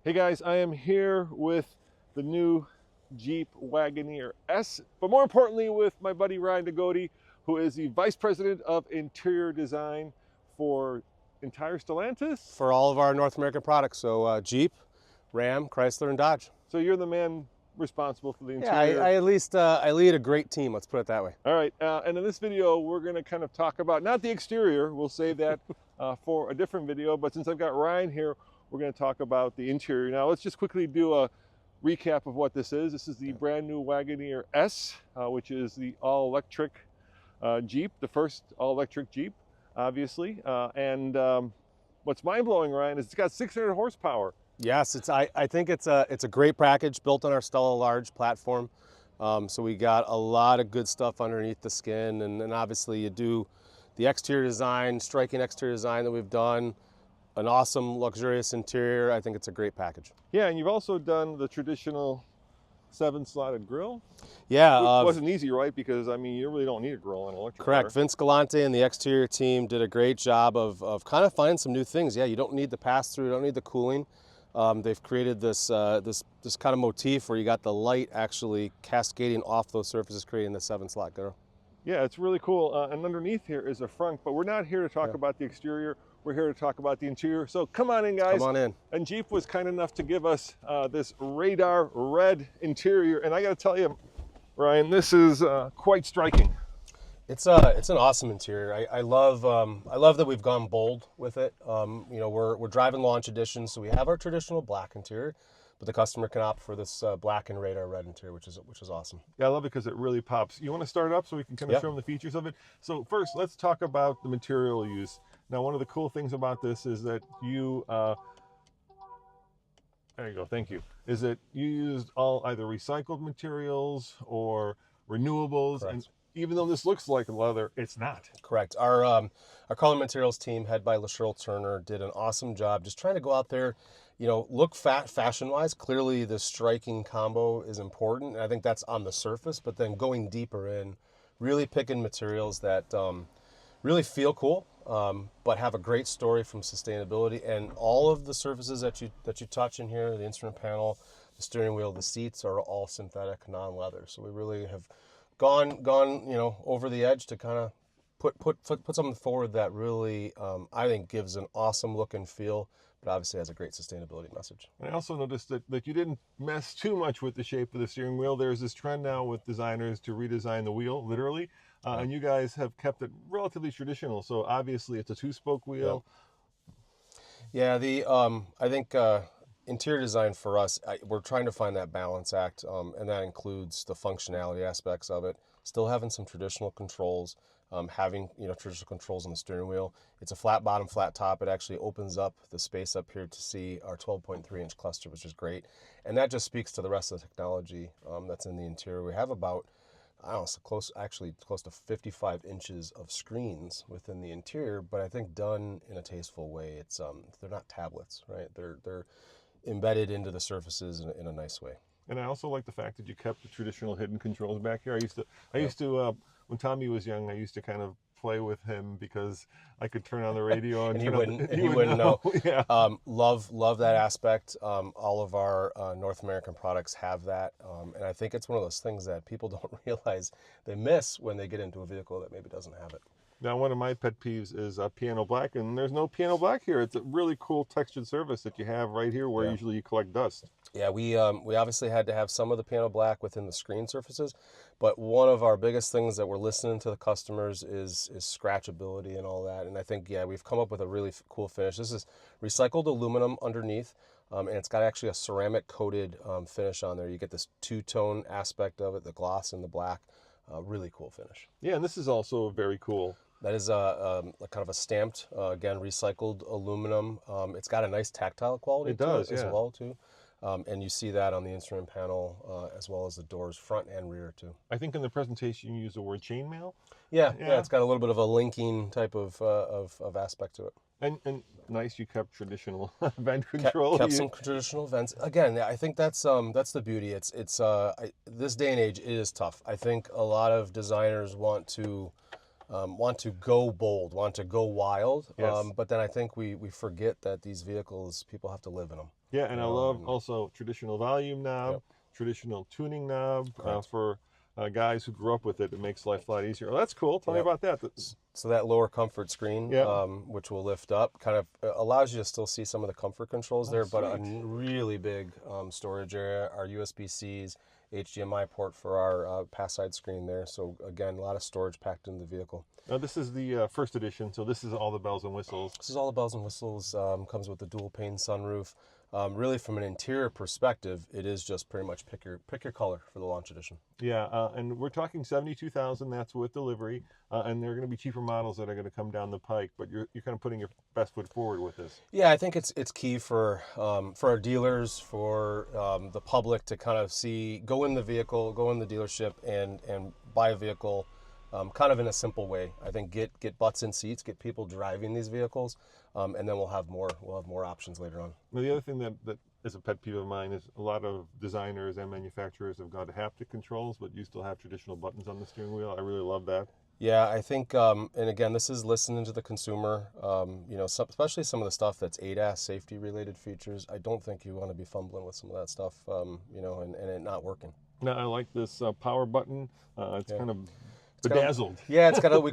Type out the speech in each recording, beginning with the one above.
Hey guys, I am here with the new Jeep Wagoneer S, but more importantly with my buddy Ryan Dagodi, who is the Vice President of Interior Design for entire Stellantis. For all of our North American products, so Jeep, Ram, Chrysler, and Dodge. So you're the man responsible for the Yeah, interior. I at least I lead a great team. Let's put it that way. All right, and in this video, we're going to kind of talk about, not the exterior, we'll save that for a different video, but since I've got Ryan here, we're going to talk about the interior. Now, let's just quickly do a recap of what this is. This is the brand new Wagoneer S, which is the all-electric Jeep, the first all-electric Jeep, obviously. What's mind-blowing, Ryan, is it's got 600 horsepower. Yes, I think it's a great package built on our Stella Large platform. So we got a lot of good stuff underneath the skin, and obviously you do the exterior design, striking exterior design that we've done, an awesome luxurious interior. I think it's a great package. Yeah, and you've also done the traditional 7-slotted grille. Yeah, it wasn't easy, right? Because I mean, you really don't need a grille on an electric correct. car. Vince Galante and the exterior team did a great job of kind of finding some new things. Yeah, you don't need the pass-through, you don't need the cooling. They've created this this kind of motif where you got the light actually cascading off those surfaces, creating the 7-slot grille. Yeah, it's really cool. And underneath here is a front, but we're not here to talk about the exterior. We're here to talk about the interior. So come on in, guys. Come on in. And Jeep was kind enough to give us this radar red interior. And I got to tell you, Ryan, this is quite striking. It's an awesome interior. I love that we've gone bold with it. You know, we're driving launch edition, so we have our traditional black interior, but the customer can opt for this black and radar red interior, which is awesome. Yeah, I love it because it really pops. You want to start up so we can kind of show them the features of it? So first, let's talk about the material use. Now, one of the cool things about this is that you, there you go, thank you, is that you used all either recycled materials or renewables. Correct. And even though this looks like leather, it's not. Correct. Our color materials team, head by LaCheryl Turner, did an awesome job just trying to go out there, you know, look fashion-wise. Clearly, the striking combo is important, and I think that's on the surface. But then going deeper in, really picking materials that really feel cool, but have a great story from sustainability. And all of the surfaces that you touch in here, the instrument panel, the steering wheel, the seats, are all synthetic, non-leather. So we really have gone, you know, over the edge to kind of put something forward that really, I think, gives an awesome look and feel, but obviously has a great sustainability message. I also noticed that you didn't mess too much with the shape of the steering wheel. There's this trend now with designers to redesign the wheel, literally, and you guys have kept it relatively traditional. So obviously it's a 2-spoke wheel. Yeah, I think interior design for us, we're trying to find that balance act, and that includes the functionality aspects of it, still having some traditional controls, having, you know, traditional controls on the steering wheel. It's a flat bottom, flat top. It actually opens up the space up here to see our 12.3-inch cluster, which is great. And that just speaks to the rest of the technology that's in the interior. We have about, I don't know, close to 55 inches of screens within the interior, but I think done in a tasteful way. It's they're not tablets, right? They're embedded into the surfaces in a nice way. And I also like the fact that you kept the traditional hidden controls back here. I used to when Tommy was young, I used to kind of play with him because I could turn on the radio and he wouldn't know. Yeah. Love that aspect. All of our North American products have that, and I think it's one of those things that people don't realize they miss when they get into a vehicle that maybe doesn't have it. Now, one of my pet peeves is piano black, and there's no piano black here. It's a really cool textured surface that you have right here where usually you collect dust. Yeah, we obviously had to have some of the piano black within the screen surfaces, but one of our biggest things that we're listening to the customers is scratchability and all that. And I think, yeah, we've come up with a really cool finish. This is recycled aluminum underneath, and it's got actually a ceramic coated finish on there. You get this two-tone aspect of it, the gloss and the black. Really cool finish. Yeah, and this is also very cool. That is a kind of a stamped, again, recycled aluminum. It's got a nice tactile quality as well, too. And you see that on the instrument panel as well as the doors, front and rear, too. I think in the presentation you use the word chainmail. Yeah, it's got a little bit of a linking type of aspect to it. And nice, you kept traditional vent control. Kept some traditional vents. Again, I think that's the beauty. It's this day and age, it is tough. I think a lot of designers want to want to go bold, want to go wild. Yes. But then I think we forget that these vehicles, people have to live in them. Yeah, and I love And, also traditional volume knob, yep, traditional tuning knob correct. for guys who grew up with it. It makes life a lot easier. Well, that's cool. Tell me Yep. about that. So that lower comfort screen, Yeah. which will lift up, kind of allows you to still see some of the comfort controls Oh, there, but a sweet. really big storage area, our USB-Cs, HDMI port for our pass side screen there. So again, a lot of storage packed in the vehicle. Now, this is the first edition, so this is all the bells and whistles. This is all the bells and whistles. Comes with the dual pane sunroof. Really, from an interior perspective, it is just pretty much pick your color for the launch edition. Yeah, and we're talking 72,000. That's with delivery, and there are going to be cheaper models that are going to come down the pike. But you're kind of putting your best foot forward with this. Yeah, I think it's key for our dealers, for the public to kind of go in the vehicle, go in the dealership, and buy a vehicle, kind of in a simple way. I think get butts in seats, get people driving these vehicles, and then we'll have more options later on. Now, the other thing that is a pet peeve of mine is a lot of designers and manufacturers have gone to haptic controls, but you still have traditional buttons on the steering wheel. I really love that. Yeah, I think, and again, this is listening to the consumer. Especially some of the stuff that's ADAS safety related features. I don't think you want to be fumbling with some of that stuff, and it not working. Now, I like this power button. It's kind of It's bedazzled. It's got we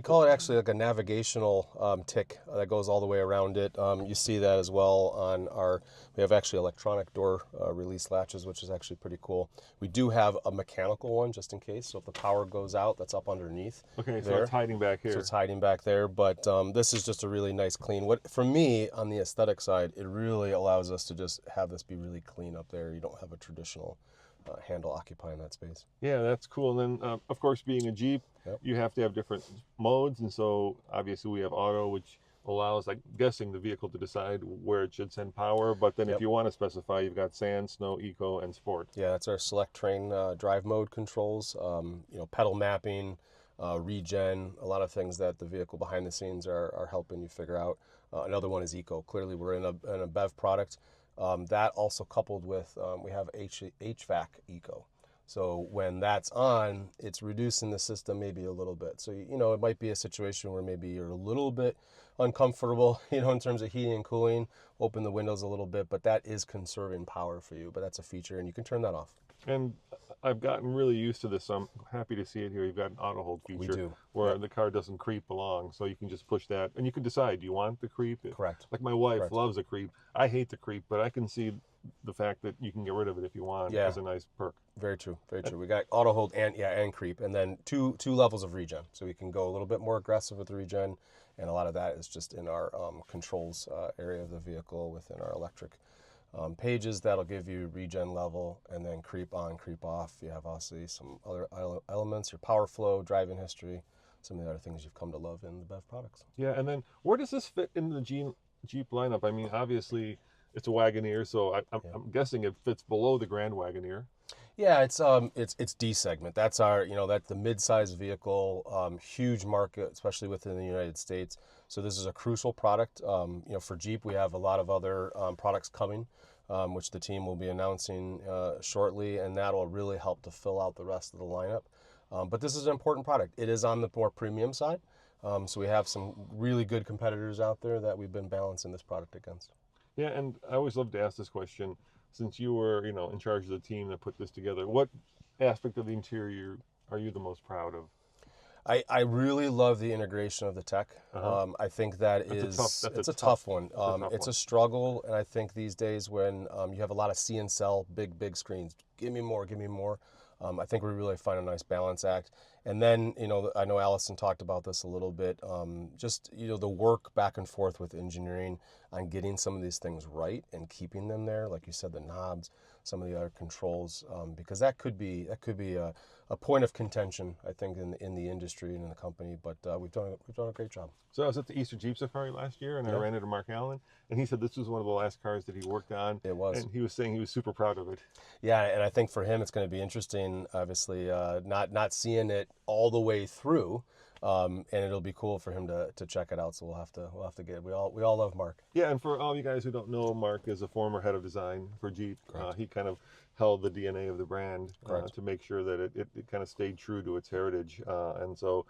call it actually like a navigational tick that goes all the way around it. You see that as well on we have actually electronic door release latches, which is actually pretty cool. We do have a mechanical one just in case, so if the power goes out, that's up underneath. Okay, so there. it's hiding back here. So it's hiding back there, but this is just a really nice clean. For me, on the aesthetic side, it really allows us to just have this be really clean up there. You don't have a traditional handle occupying that space. Yeah, that's cool. And then, of course, being a Jeep, Yep. you have to have different modes. And so, obviously, we have auto, which allows, I'm guessing, the vehicle to decide where it should send power. But then Yep. if you want to specify, you've got sand, snow, eco, and sport. Yeah, that's our select train drive mode controls. Pedal mapping, regen, a lot of things that the vehicle behind the scenes are helping you figure out. Another one is eco. Clearly, we're in a BEV product. That also coupled with we have HVAC eco. So when that's on, it's reducing the system maybe a little bit. So it might be a situation where maybe you're a little bit uncomfortable, in terms of heating and cooling. Open the windows a little bit, but that is conserving power for you. But that's a feature, and you can turn that off. And I've gotten really used to this, so I'm happy to see it here. You've got an auto hold feature We do. where Yep. the car doesn't creep along, so you can just push that, and you can decide, do you want the creep? Correct. Like my wife Correct. loves a creep. I hate the creep, but I can see the fact that you can get rid of it if you want Yeah. as a nice perk. Very true. Very true. We got auto hold and creep, and then two levels of regen. So we can go a little bit more aggressive with the regen, and a lot of that is just in our controls area of the vehicle within our electric pages. That'll give you regen level, and then creep on, creep off. You have obviously some other elements, your power flow, driving history, some of the other things you've come to love in the BEV products. Yeah, and then where does this fit in the Jeep lineup? I mean, obviously it's a Wagoneer, so I'm guessing it fits below the Grand Wagoneer. Yeah, it's D segment. That's that's the mid-size vehicle, huge market, especially within the United States. So this is a crucial product. For Jeep, we have a lot of other products coming, which the team will be announcing shortly, and that'll really help to fill out the rest of the lineup. But this is an important product. It is on the more premium side, so we have some really good competitors out there that we've been balancing this product against. Yeah, and I always love to ask this question. Since you were, in charge of the team that put this together, what aspect of the interior are you the most proud of? I really love the integration of the tech. I think it's a tough one. It's a struggle, and I think these days when you have a lot of see and sell, big screens, give me more. I think we really find a nice balance act. And then, I know Allison talked about this a little bit, the work back and forth with engineering on getting some of these things right and keeping them there, like you said, the knobs, some of the other controls, because that could be a point of contention, I think, in the industry and in the company. But we've done a great job. So I was at the Easter Jeep Safari last year, and I ran into Mark Allen, and he said this was one of the last cars that he worked on. It was. And he was saying he was super proud of it. Yeah, and I think for him it's going to be interesting, obviously, not seeing it all the way through, and it'll be cool for him to check it out. So we'll have to we all love Mark. Yeah, and for all of you guys who don't know, Mark is a former head of design for Jeep. He kind of held the DNA of the brand to make sure that it kind of stayed true to its heritage. And so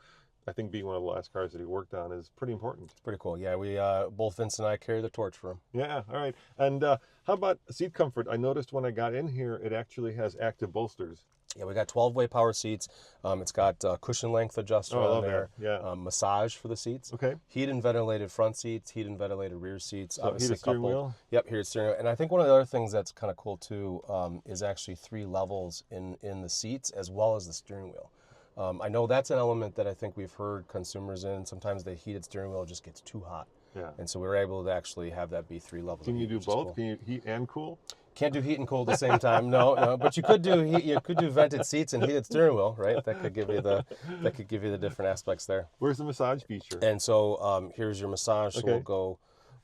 I think being one of the last cars that he worked on is pretty important. It's pretty cool. Yeah, we both Vince and I carry the torch for him. Yeah, all right. And how about seat comfort? I noticed when I got in here, it actually has active bolsters. Yeah, we got 12-way power seats. It's got cushion length adjuster Oh, I on love there. that. Yeah. Massage for the seats. Okay. Heat and ventilated front seats, heat and ventilated rear seats. So heated steering wheel? Yep, heated steering wheel. And I think one of the other things that's kind of cool too is actually 3 levels in the seats as well as the steering wheel. I know that's an element that I think we've heard consumers in. Sometimes the heated steering wheel just gets too hot. Yeah. And so we were able to actually have that be 3 levels. Can you do both? Cool. Can you heat and cool? Can't do heat and cool at the same time. No. But you could do vented seats and heated steering wheel, right? That could give you the different aspects there. Where's the massage feature? And so here's your massage. So Okay.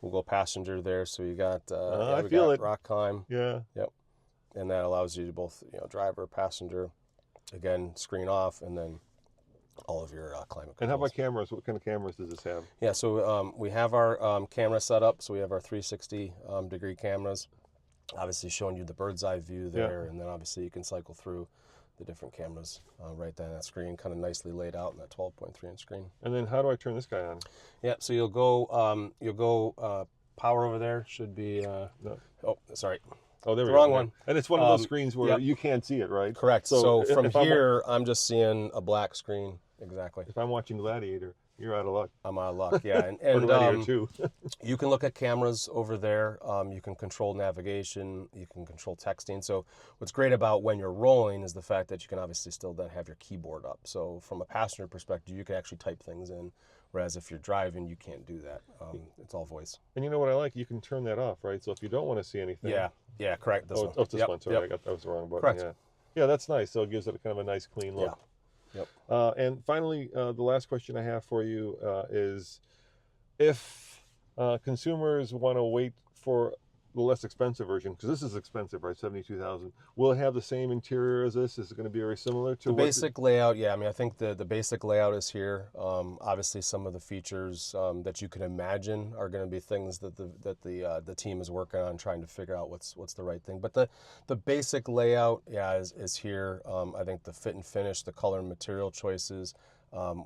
we'll go passenger there. So you got I we feel got it. rock climb. Yeah. Yep. And that allows you to both driver, passenger, again screen off, and then all of your climate controls. And how about cameras? What kind of cameras does this have? Yeah, so we have our camera set up. So we have our 360 degree cameras, obviously showing you the bird's eye view there, and then obviously you can cycle through the different cameras right there on that screen, kind of nicely laid out in that 12.3-inch screen. And then how do I turn this guy on? Yeah, so you'll go power over there. Should be No. oh, sorry. Oh, there we The go. wrong one. And it's one of those screens where yep. you can't see it, right? Correct. So from if here, I'm just seeing a black screen. Exactly. If I'm watching Gladiator, you're out of luck. I'm out of luck. Yeah, Or and Gladiator 2. you can look at cameras over there. You can control navigation. You can control texting. So what's great about when you're rolling is the fact that you can obviously still then have your keyboard up. So from a passenger perspective, you can actually type things in. Whereas if you're driving, you can't do that. It's all voice. And you know what I like? You can turn that off, right? So if you don't want to see anything. Yeah, correct. This one. Oh, it's this Yep, one. Sorry, yep. that was the wrong button. Correct. Yeah. Yeah, that's nice. So it gives it a kind of a nice, clean look. Yeah. Yep. And finally, the last question I have for you is if consumers want to wait for the less expensive version, because this is expensive, right? $72,000. Will it have the same interior as this? Is it going to be very similar to the basic layout? Yeah, I mean, I think the basic layout is here. Obviously, some of the features that you can imagine are going to be things that the team is working on, trying to figure out what's the right thing. But the basic layout, yeah, is here. I think the fit and finish, the color and material choices,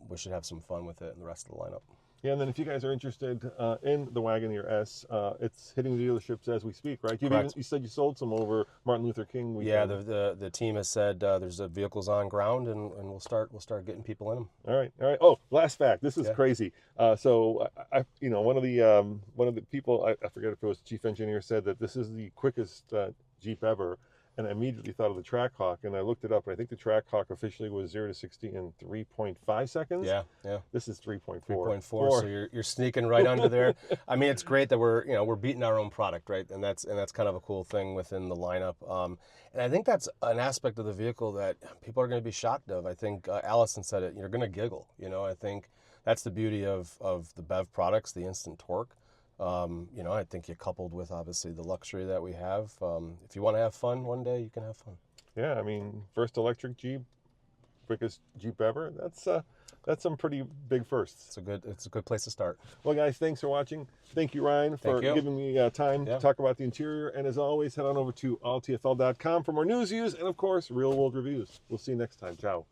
we should have some fun with it in the rest of the lineup. Yeah, and then if you guys are interested in the Wagoneer S, it's hitting the dealerships as we speak, right? You said you sold some over Martin Luther King weekend. Yeah, the team has said there's vehicles on ground, and we'll start getting people in them. All right. Oh, last fact. This is crazy. So one of the people, I forget if it was the chief engineer, said that this is the quickest Jeep ever. And I immediately thought of the Trackhawk, and I looked it up, and I think the Trackhawk officially was 0 to 60 in 3.5 seconds. Yeah. This is 3.4. 3.4. So you're sneaking right under there. I mean, it's great that we're beating our own product, right? And that's kind of a cool thing within the lineup. And I think that's an aspect of the vehicle that people are going to be shocked of. I think Allison said it. You're going to giggle. I think that's the beauty of the BEV products, the instant torque. I think you coupled with obviously the luxury that we have. If you want to have fun one day, you can have fun. Yeah, I mean, first electric Jeep, quickest Jeep ever. That's some pretty big firsts. It's a good place to start. Well, guys, thanks for watching. Thank you, Ryan, for giving me time to talk about the interior. And as always, head on over to alltfl.com for more news, views, and of course, real world reviews. We'll see you next time. Ciao.